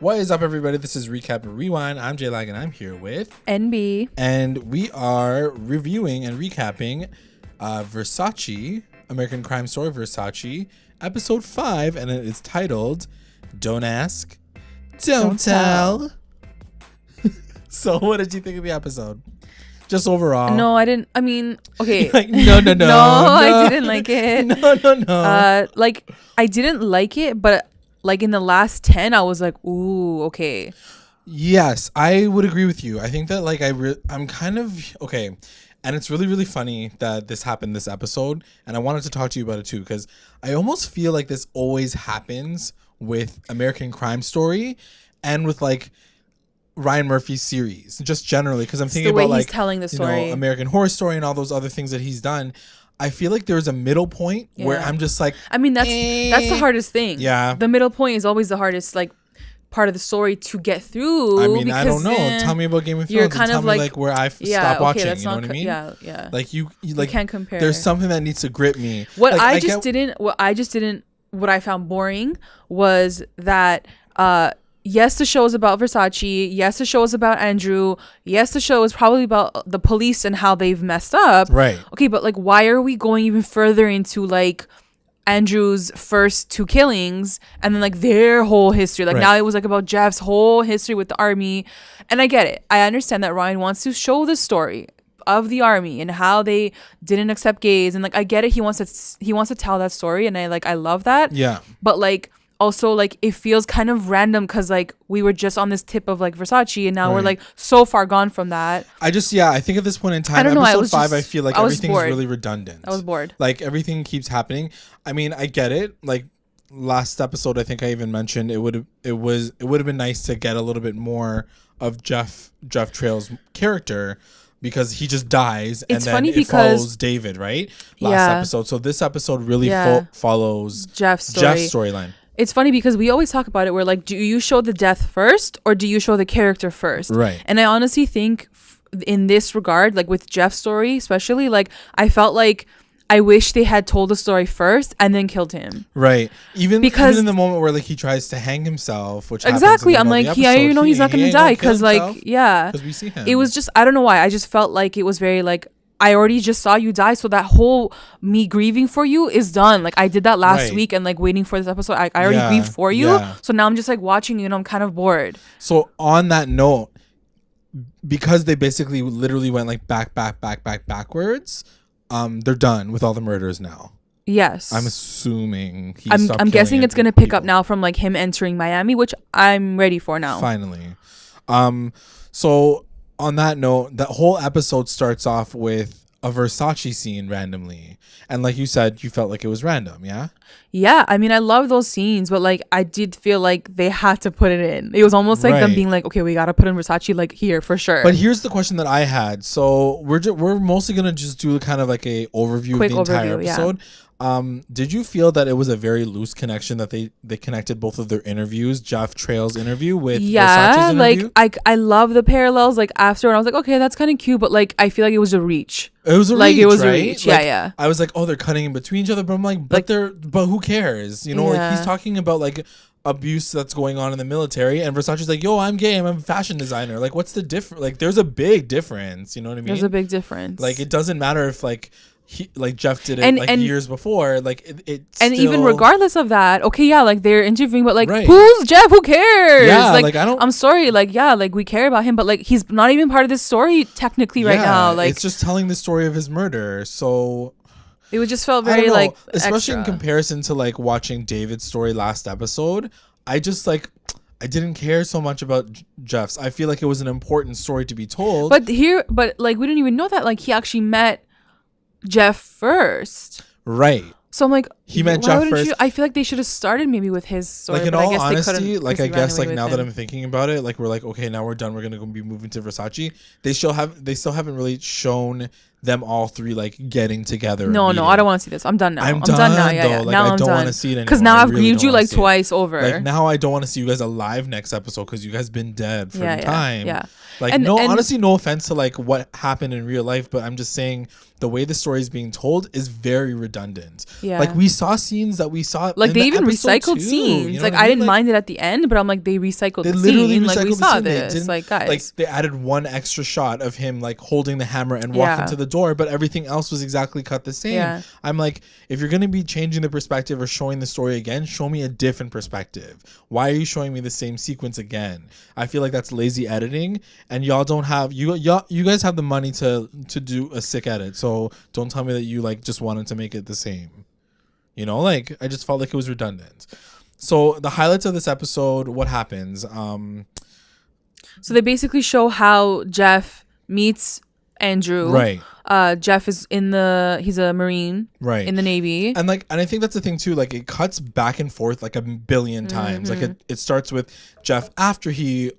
What is up, everybody? This is Recap and Rewind. I'm JLAG and I'm here with NB. And we are reviewing and recapping Versace, American Crime Story Versace, episode 5, and it is titled Don't Ask, Don't Tell. So what did you think of the episode? Just overall. No, I didn't. I mean, okay. Like, no, I didn't like it. No. I didn't like it, but like in the last 10, I was like, ooh, okay. Yes, I would agree with you. I think that like I'm kind of okay. And it's really, really funny that this happened this episode. And I wanted to talk to you about it too, because I almost feel like this always happens with American Crime Story and with like Ryan Murphy's series, just generally, because I'm thinking about like telling the story, American Horror Story and all those other things that he's done. I feel like there's a middle point where I'm just like, I mean, that's the hardest thing. Yeah, the middle point is always the hardest like part of the story to get through. I mean, I don't know. Tell me about Game of Thrones. You're kind of like where I stop watching. You know what I mean? Yeah. Like you like can't compare. There's something that needs to grip me. What I found boring was that yes, the show is about Versace. Yes, the show is about Andrew. Yes, the show is probably about the police and how they've messed up. Right. Okay, but like, why are we going even further into like Andrew's first 2 killings and then like their whole history? Like now it was like about Jeff's whole history with the army. And I get it. I understand that Ryan wants to show the story of the army and how they didn't accept gays, and like I get it. He wants to tell that story, and I love that. Yeah. But like, also like it feels kind of random because like we were just on this tip of like Versace and now we're like so far gone from that. I think at this point in time, I don't know, episode 5, I feel like everything's really redundant. I was bored. Like everything keeps happening. I mean, I get it. Like last episode, I think I even mentioned it would have been nice to get a little bit more of Jeff Trail's character, because he just dies and then it follows David, right? Last episode. So this episode really follows Jeff's storyline. It's funny because we always talk about it. We're like, do you show the death first or do you show the character first? Right. And I honestly think in this regard, like with Jeff's story, especially, like I felt like I wish they had told the story first and then killed him. Right. Even in the moment where like he tries to hang himself, which exactly. I'm like, he's not going to die because like, because we see him. It was just, I don't know why. I just felt like it was very like, I already just saw you die, so that whole me grieving for you is done. Like I did that last week and like waiting for this episode. I already grieved for you. Yeah. So now I'm just like watching you and I'm kind of bored. So on that note, because they basically literally went like backwards, they're done with all the murders now. Yes. I'm assuming I'm guessing it's gonna pick up now from like him entering Miami, which I'm ready for now. Finally. So on that note, that whole episode starts off with a Versace scene randomly. And like you said, you felt like it was random, yeah? Yeah, I mean, I love those scenes, but like I did feel like they had to put it in. It was almost like them being like, okay, we got to put in Versace like here for sure. But here's the question that I had. So we're mostly going to just do kind of like a overview of the entire episode. Yeah. Did you feel that it was a very loose connection that they connected both of their interviews, Jeff Trail's interview with Versace's interview? Like I love the parallels. Like after, and I was like, okay, that's kind of cute, but like I feel like it was a reach. It was a reach. Yeah. I was like, oh, they're cutting in between each other, but I'm like, but who cares? You know, like he's talking about like abuse that's going on in the military, and Versace's like, yo, I'm gay, I'm a fashion designer. Like, what's the difference? Like, there's a big difference. You know what I mean? There's a big difference. Like, it doesn't matter if like Jeff did it and years before, like it and still, even regardless of that, okay, yeah, like they're interviewing, but like who's Jeff? Who cares? Yeah, like I'm sorry, like yeah, like we care about him, but like he's not even part of this story technically right now. Like it's just telling the story of his murder, so it would just felt very like especially extra. In comparison to like watching David's story last episode. I didn't care so much about Jeff's. I feel like it was an important story to be told, but like we didn't even know that like he actually met Jeff first, right? So I'm like, he met Jeff first. I feel like they should have started maybe with his story. Like in all honesty, like I guess like now that I'm thinking about it, like we're like, okay, now we're done. We're gonna be moving to Versace. They still haven't really shown them all three like getting together. No, I don't want to see this. I'm done now. I'm done now. Yeah, Like, now I I'm don't done. want to see it anymore. Because now I've really grieved you like it. twice over. Like now I don't want to see you guys alive next episode because you guys been dead for time. Yeah. Like honestly, no offense to like what happened in real life, but I'm just saying the way the story is being told is very redundant. Yeah. Like we saw scenes that we saw like in they the even recycled too, scenes. you know like I didn't mind it at the end, but I'm like they recycled the scene. Like we saw this. Like guys, like they added one extra shot of him like holding the hammer and walking to the door, but everything else was exactly cut the same. Yeah. I'm like, if you're gonna be changing the perspective or showing the story again, show me a different perspective. Why are you showing me the same sequence again? I feel like that's lazy editing, and y'all don't have you guys have the money to do a sick edit. So don't tell me that you like just wanted to make it the same. You know, like I just felt like it was redundant. So the highlights of this episode, what happens? So they basically show how Jeff meets Andrew. Right. Jeff is he's a Marine. Right. In the Navy. And I think that's the thing too, like it cuts back and forth like a billion times. Like it starts with Jeff after he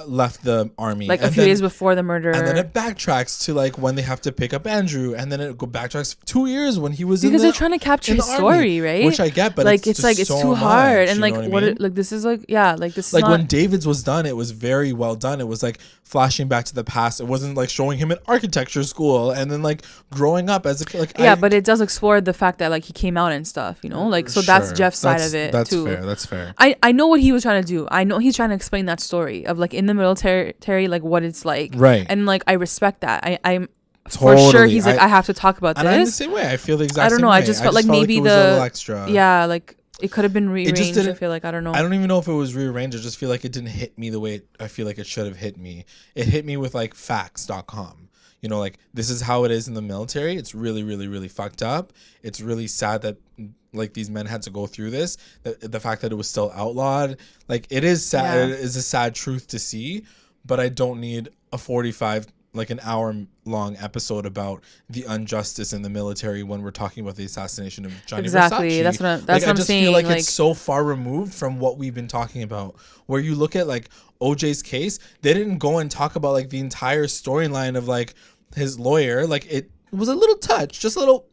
left the army, like a few days before the murder, and then it backtracks to like when they have to pick up Andrew, and then it backtracks 2 years when he was because they're trying to capture his story, right? Which I get, but like it's so too hard, and like what like this is like like this is like not... when David's was done, it was very well done. It was like flashing back to the past. It wasn't like showing him in architecture school and then like growing up as a kid. Like but it does explore the fact that like he came out and stuff, you know, like so that's Jeff's side of it. That's too. That's fair. I know what he was trying to do. I know he's trying to explain that story of like in the military, like what it's like, right? And like I respect that. I'm totally. For sure he's like I have to talk about this. And I'm the same way. I feel the exact. I don't know. Same I way. just felt like maybe it was a little extra. Yeah, like it could have been rearranged. I feel like I don't know. I don't even know if it was rearranged. I just feel like it didn't hit me the way I feel like it should have hit me. It hit me with like facts.com. You know, like this is how it is in the military. It's really, really, really fucked up. It's really sad that like these men had to go through this. The fact that it was still outlawed, like it is sad. Yeah. It is a sad truth to see, but I don't need a 45 like an hour long episode about the injustice in the military when we're talking about the assassination of Gianni Versace. That's what I'm I just saying. feel like it's so far removed from what we've been talking about. Where you look at like OJ's case, they didn't go and talk about like the entire storyline of like his lawyer. Like it was a little touch, just a little,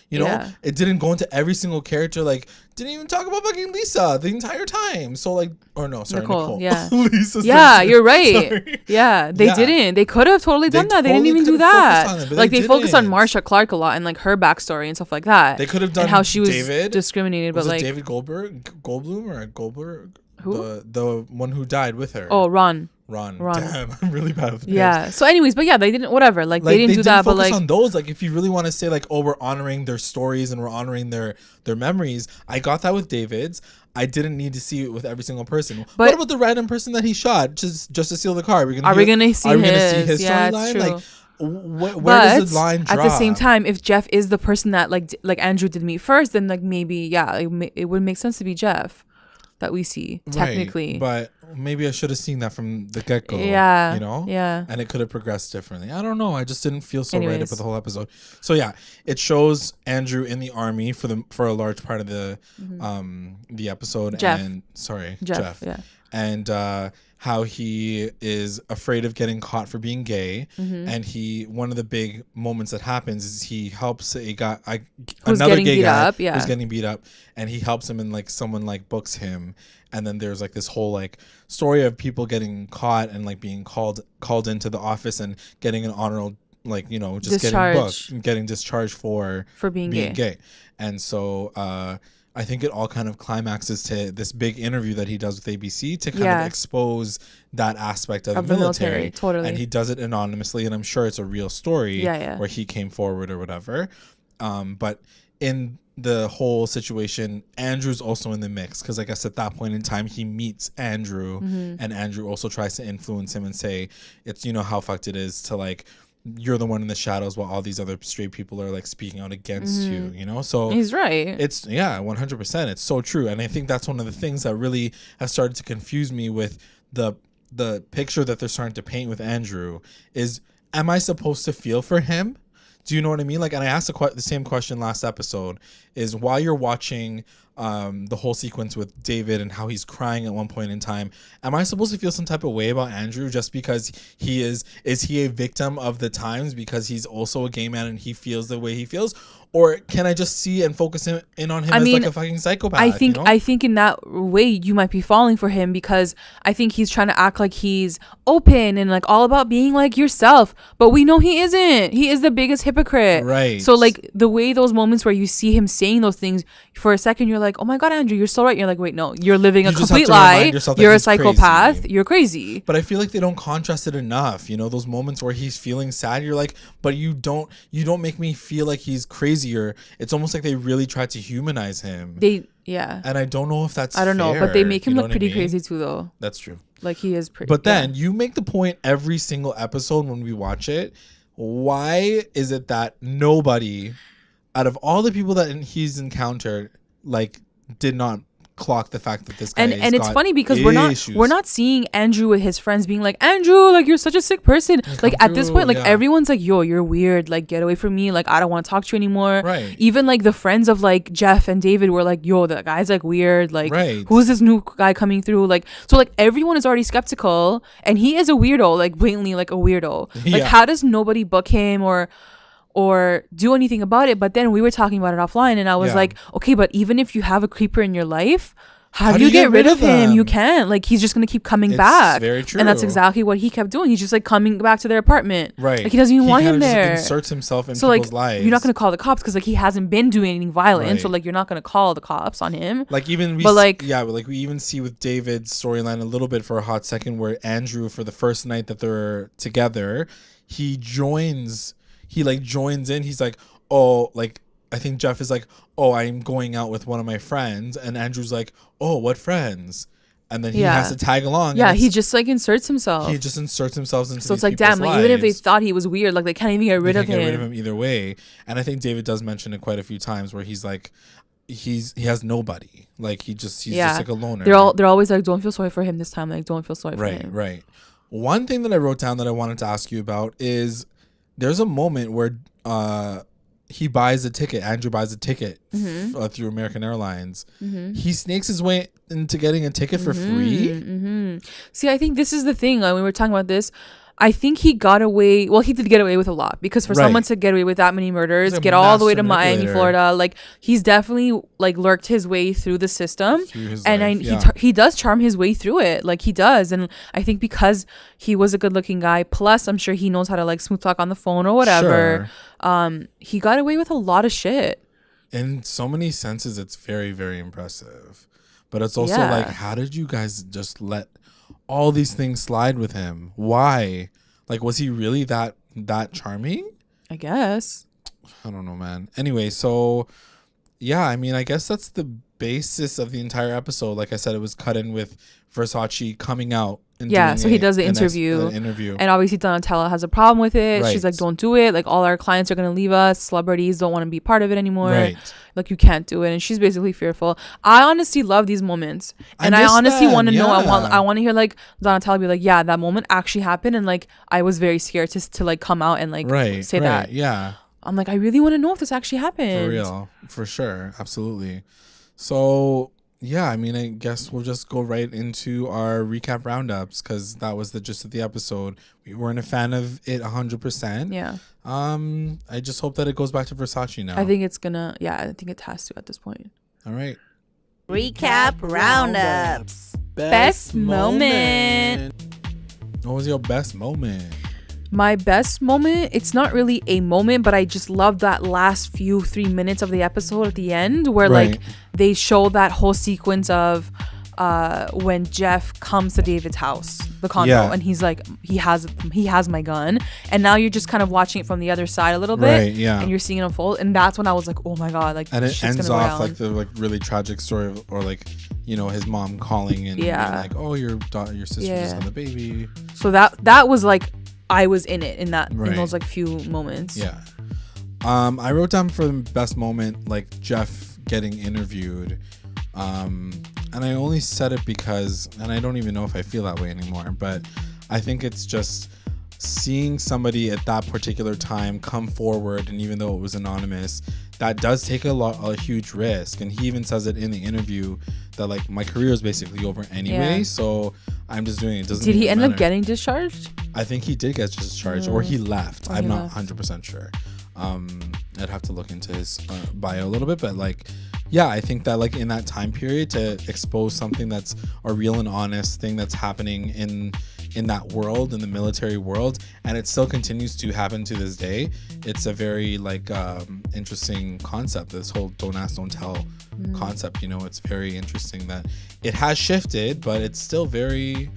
you know, it didn't go into every single character. Like didn't even talk about fucking Lisa the entire time. So like, or no, sorry, Nicole. Yeah, Lisa. Yeah, you're right. Sorry. Yeah, they didn't. They could have totally done that. They didn't even do that. Like they focused on Marsha Clark a lot and like her backstory and stuff like that. They could have done and how she was David, discriminated, but like David Goldblum or Goldberg. Who? The one who died with her. Oh, Ron. Damn, I'm really bad with names. Yeah. So anyways, but yeah, they didn't they didn't do that, but like on those, like if you really want to say like, oh, we're honoring their stories and we're honoring their memories. I got that with David's. I didn't need to see it with every single person. But what about the random person that he shot just to steal the car? Are we gonna see his storyline? Like where does the line drop? At the same time, if Jeff is the person that like Andrew did meet first, then like maybe it would make sense to be Jeff that we see technically. But maybe I should have seen that from the get-go. Yeah. You know? Yeah. And it could have progressed differently. I don't know. I just didn't feel so right with the whole episode. So yeah, it shows Andrew in the army for a large part of the episode. Jeff. And Jeff. Yeah. And how he is afraid of getting caught for being gay, and one of the big moments that happens is he helps another gay guy who's getting beat up, and he helps him, and like someone like books him, and then there's like this whole like story of people getting caught and like being called into the office and getting an honorable, like, you know, just getting booked and getting discharged for being gay. And so I think it all kind of climaxes to this big interview that he does with ABC to kind of expose that aspect of the military. Totally. And he does it anonymously, and I'm sure it's a real story where he came forward or whatever. But in the whole situation, Andrew's also in the mix because I guess at that point in time he meets Andrew, and Andrew also tries to influence him and say, it's, you know, how fucked it is to like, you're the one in the shadows while all these other straight people are like speaking out against you, you know? So he's right. It's 100%. It's so true. And I think that's one of the things that really has started to confuse me with the picture that they're starting to paint with Andrew is, am I supposed to feel for him Do you know what I mean? Like, and I asked the same question last episode, is while you're watching the whole sequence with David and how he's crying at one point in time, am I supposed to feel some type of way about Andrew just because is he a victim of the times because he's also a gay man and he feels the way he feels? Or can I just see and focus in on him as like a fucking psychopath? I think in that way you might be falling for him, because I think he's trying to act like he's open and like all about being like yourself, but we know he isn't. He is the biggest hypocrite. Right. So like the way those moments where you see him saying those things, for a second you're like, oh my God, Andrew, you're so right. You're like, wait, no, you're living a complete lie. You're a psychopath. Crazy. You're crazy. But I feel like they don't contrast it enough. You know, those moments where he's feeling sad, you're like, but you don't make me feel like he's crazier. It's almost like they really tried to humanize him. And I don't know if that's I don't know, but they make him look pretty crazy too, though. That's true. Like he is pretty. But then you make the point every single episode when we watch it. Why is it that nobody, out of all the people that he's encountered, did not clock the fact that this guy and it's funny because we're not seeing Andrew with his friends being like, Andrew, like you're such a sick person. Like at this point, like everyone's like, yo, you're weird, like get away from me, like I don't want to talk to you anymore. Right. Even like the friends of like Jeff and David were like, yo, that guy's like weird, like who's this new guy coming through? Like so like everyone is already skeptical, and he is a weirdo, like blatantly like a weirdo. Like how does nobody book him or do anything about it? But then we were talking about it offline, and I was like, okay, but even if you have a creeper in your life, how do you get rid of him? You can't. Like he's just gonna keep coming back. Very true. And that's exactly what he kept doing. He's just like coming back to their apartment. Right. Like he doesn't even want him there. Just inserts himself in so people's like lives. you're not gonna call the cops because like he hasn't been doing anything violent. So like you're not gonna call the cops on him. Like even we even see with David's storyline a little bit for a hot second where Andrew, for the first night that they're together, he joins in. He's like, oh, like I think Jeff is like, oh, I'm going out with one of my friends, and Andrew's like, oh, what friends? And then he has to tag along. Yeah, he just like inserts himself. He just inserts himself into. So it's like, damn, like even if they thought he was weird, like they can't even get rid of him. Get rid of him either way. And I think David does mention it quite a few times where he's like, he has nobody. Like he's just like a loner. They're always like, don't feel sorry for him this time. Like don't feel sorry for him. Right. One thing that I wrote down that I wanted to ask you about is there's a moment where Andrew buys a ticket through American Airlines. He snakes his way into getting a ticket for free. See, I think this is the thing. When we were talking about this, I think he got away. Well, he did get away with a lot, because for someone to get away with that many murders, get all the way to Miami, Florida, like he's definitely like lurked his way through the system, he does charm his way through it, like he does. And I think because he was a good-looking guy, plus I'm sure he knows how to like smooth talk on the phone or whatever. He got away with a lot of shit. In so many senses, it's very, very impressive. But it's also like, how did you guys just let all these things slide with him? Why? Like, was he really that charming? I guess. I don't know, man. Anyway, so yeah, I mean, I guess that's the basis of the entire episode. Like I said, it was cut in with Versace coming out. And so he does the interview. And obviously Donatella has a problem with it. She's like, don't do it. Like all our clients are going to leave us. Celebrities don't want to be part of it anymore. Like you can't do it. And she's basically fearful. I honestly love these moments. And I honestly want to know. I want to hear like Donatella be like, yeah, that moment actually happened. And like, I was very scared to like come out and like say that. Yeah. I'm like, I really want to know if this actually happened. For real. For sure. Absolutely. So yeah, I mean, I guess we'll just go right into our recap roundups, because that was the gist of the episode. We weren't a fan of it 100%. Yeah. I just hope that it goes back to Versace now. I think it's gonna. Yeah, I think it has to at this point. All right. Recap roundups. Best moment. What was your best moment? My best moment, it's not really a moment, but I just love that last 3 minutes of the episode at the end where like they show that whole sequence of when Jeff comes to David's house, the condo, and he's like, he has my gun, and now you're just kind of watching it from the other side a little bit, and you're seeing it unfold, and that's when I was like, oh my god, like, and it ends off like the like really tragic story of, or like, you know, his mom calling and being like, oh, your sister just had the baby. So that was like, I was in it in those like few moments. Yeah. I wrote down for the best moment like Jeff getting interviewed. And I only said it because, and I don't even know if I feel that way anymore, but I think it's just seeing somebody at that particular time come forward, and even though it was anonymous, that does take a huge risk. And he even says it in the interview that like my career is basically over anyway, so I'm just doing it. Doesn't Did he end matter. up getting discharged? I think he did get discharged, or he left. I'm not left. 100% sure. I'd have to look into his bio a little bit, but like, yeah, I think that like in that time period to expose something that's a real and honest thing that's happening in that world, in the military world, and it still continues to happen to this day. It's a very like interesting concept, this whole don't ask, don't tell concept. You know, it's very interesting that it has shifted, but it's still very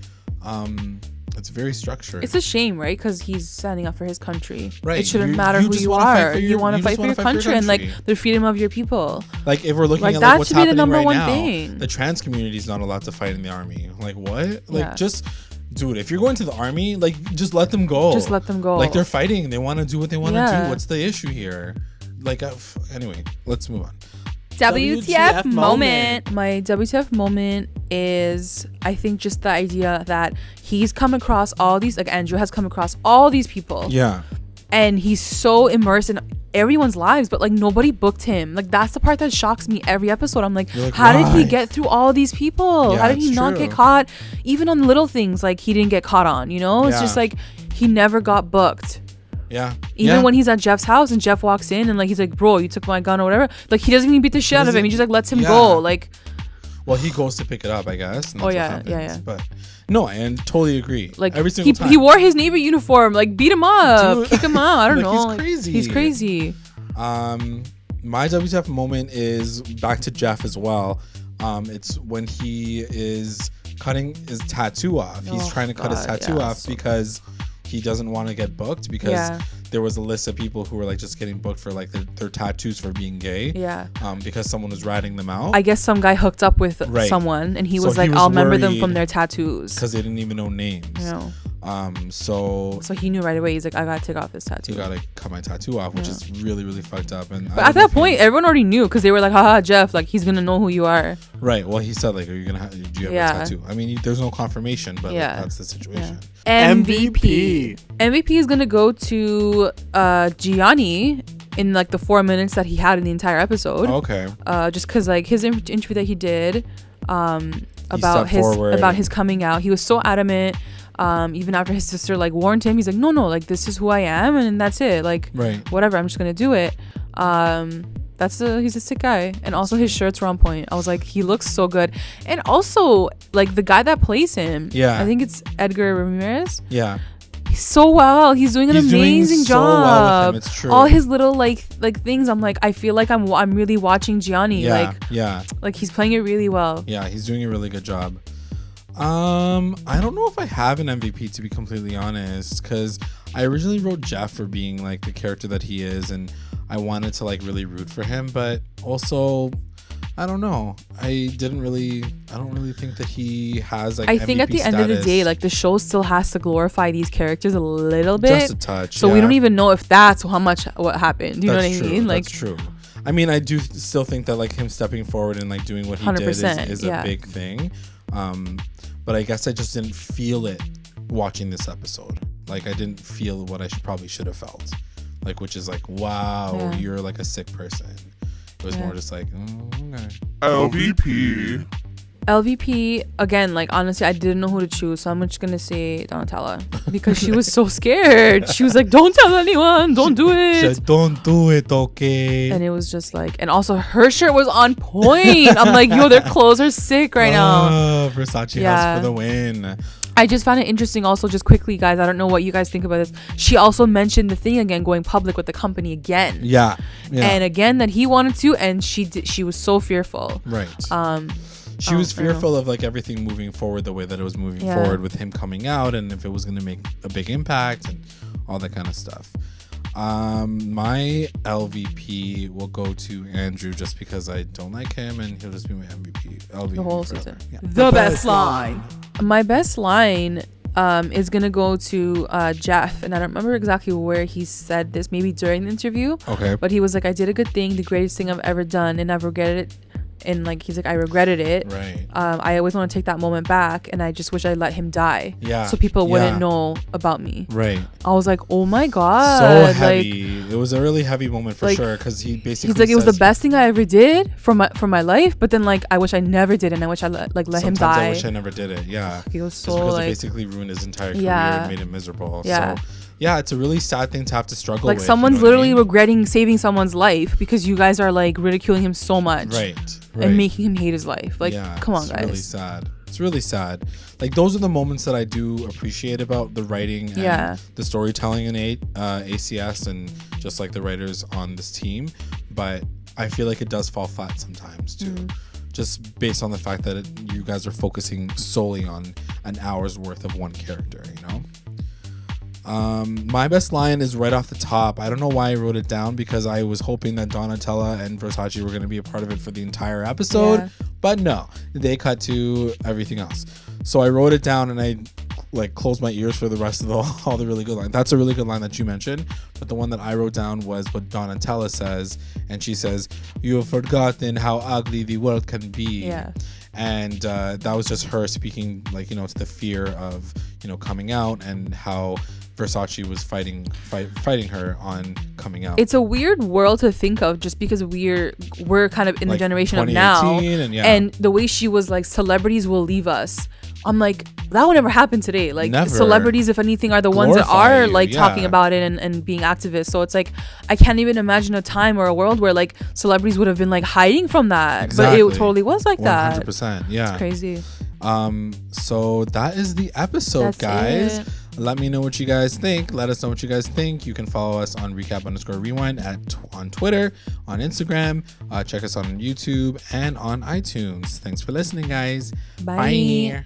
it's very structured. It's a shame, right? Because he's standing up for his country. Right. It shouldn't matter who you are. You want to fight for your country and like the freedom of your people. Like if we're looking like, at that like, what's should be the happening number right one now, thing. the trans community is not allowed to fight in the army. Like what? Like Yeah. just, dude, if you're going to the army, like just let them go. Just let them go. Like they're fighting. They want to do what they want to Yeah. do. What's the issue here? Like anyway, let's move on. WTF moment. My WTF moment is, I think, just the idea that he's come across all these, like Andrew has come across all these people. Yeah. And he's so immersed in everyone's lives, but like nobody booked him. Like that's the part that shocks me every episode. I'm like, how did he get through all these people? Yeah, how did he it's not true. get caught? Even on little things, like he didn't get caught on, you know? It's Yeah. just like he never got booked. Yeah. Even when he's at Jeff's house and Jeff walks in and like he's like, bro, you took my gun or whatever. Like he doesn't even beat the shit out of him. He just like lets him go. Like, well, he goes to pick it up, I guess. And that's what happens. yeah. But no, and totally agree. Like every single time. he wore his Navy uniform. Like beat him up, Dude. kick him out. I don't Like, know. he's crazy. He's crazy. My WTF moment is back to Jeff as well. It's when he is cutting his tattoo off. He's trying to cut his tattoo off because he doesn't want to get booked, because there was a list of people who were like just getting booked for like their tattoos for being gay. Yeah. Because someone was ratting them out. I guess some guy hooked up with someone and he was like, I'll remember them from their tattoos. Because they didn't even know names. No. So he knew right away. He's like, I gotta take off this tattoo. You gotta cut my tattoo off, which is really, really fucked up. And but at that point, everyone already knew, because they were like, haha, Jeff, like he's gonna know who you are. Right. Well, he said like, are you gonna do you have a tattoo? I mean, there's no confirmation, but like, that's the situation. MVP is gonna go to Gianni in like the 4 minutes that he had in the entire episode. Okay. Just because like his interview that he did about his coming out, he was so adamant. Even after his sister like warned him, he's like, no, like this is who I am, and that's it. Like, whatever, I'm just gonna do it. He's a sick guy, and also his shirts were on point. I was like, he looks so good, and also like the guy that plays him. Yeah, I think it's Edgar Ramirez. Yeah. So well, he's doing an amazing job. Well with him. It's true. All his little like things, I'm like, I feel like I'm really watching Gianni. Like he's playing it really well. Yeah, he's doing a really good job. I don't know if I have an MVP, to be completely honest, because I originally wrote Jeff for being like the character that he is, and I wanted to like really root for him, but also I don't know. I don't really think that he has like. I think at the end of the day, like the show still has to glorify these characters a little bit, just a touch. So we don't even know if that's what happened. You know what I mean? Like, that's true. I mean, I do still think that like him stepping forward and like doing what he did is a big thing. But I guess I just didn't feel it watching this episode. Like I didn't feel what I probably should have felt. Like, which is like, wow, you're like a sick person. It was more just like, okay. LVP, again, like honestly, I didn't know who to choose, so I'm just gonna say Donatella, because she was so scared. She was like, don't tell anyone, don't do it. Don't do it, okay? And it was just like, and also her shirt was on point. I'm like, yo, their clothes are sick right now. Versace has for the win. I just found it interesting also, just quickly, guys, I don't know what you guys think about this. She also mentioned the thing again, going public with the company again. Yeah. And again, that he wanted to, and she was so fearful. Right. She was fearful of like everything moving forward the way that it was moving forward with him coming out, and if it was going to make a big impact and all that kind of stuff. My LVP will go to Andrew, just because I don't like him, and he'll just be my LVP the whole season. Yeah. The best line. My best line is gonna go to Jeff, and I don't remember exactly where he said this, maybe during the interview. Okay. But he was like, I did a good thing, the greatest thing I've ever done, and I regretted and like he's like, I regretted it. Right. I always want to take that moment back, and I just wish I let him die. Yeah. So people wouldn't know about me. Right. I was like, oh my god. So heavy. It was a really heavy moment for like, sure, because he basically he's like, it was the best thing I ever did for my life, but then like I wish I never did, and I wish I let him die. I wish I never did it. Yeah. He was so because like, it basically ruined his entire career Yeah. and made it miserable. Yeah. So yeah, it's a really sad thing to have to struggle like with. someone's you know what I literally mean? regretting saving someone's life because you guys are like ridiculing him so much. Right. And making him hate his life. Like, yeah, come on, it's guys. Really sad. It's really sad. Like, those are the moments that I do appreciate about the writing and the storytelling in ACS and just like the writers on this team. But I feel like it does fall flat sometimes too. Just based on the fact that you guys are focusing solely on an hour's worth of one character, you know? My best line is right off the top. I don't know why I wrote it down, because I was hoping that Donatella and Versace were going to be a part of it for the entire episode, but no, they cut to everything else. So I wrote it down and I like closed my ears for the rest of all the really good lines. That's a really good line that you mentioned, but the one that I wrote down was what Donatella says, and she says, "You have forgotten how ugly the world can be." Yeah. And that was just her speaking, like, you know, to the fear of, you know, coming out, and how Versace was fighting her on coming out. It's a weird world to think of, just because we're kind of in the generation of now, and the way she was like, celebrities will leave us. I'm like, that would never happen today. Like, never. Celebrities, if anything, are the ones that are like talking about it and being activists. So it's like, I can't even imagine a time or a world where like celebrities would have been like hiding from that. Exactly. But it totally was like 100%. 100%. Yeah. It's crazy. So that is the episode. That's guys. it. Let me know what you guys think. Let us know what you guys think. You can follow us on recap_rewind on Twitter, on Instagram. Check us out on YouTube and on iTunes. Thanks for listening, guys. Bye. Bye.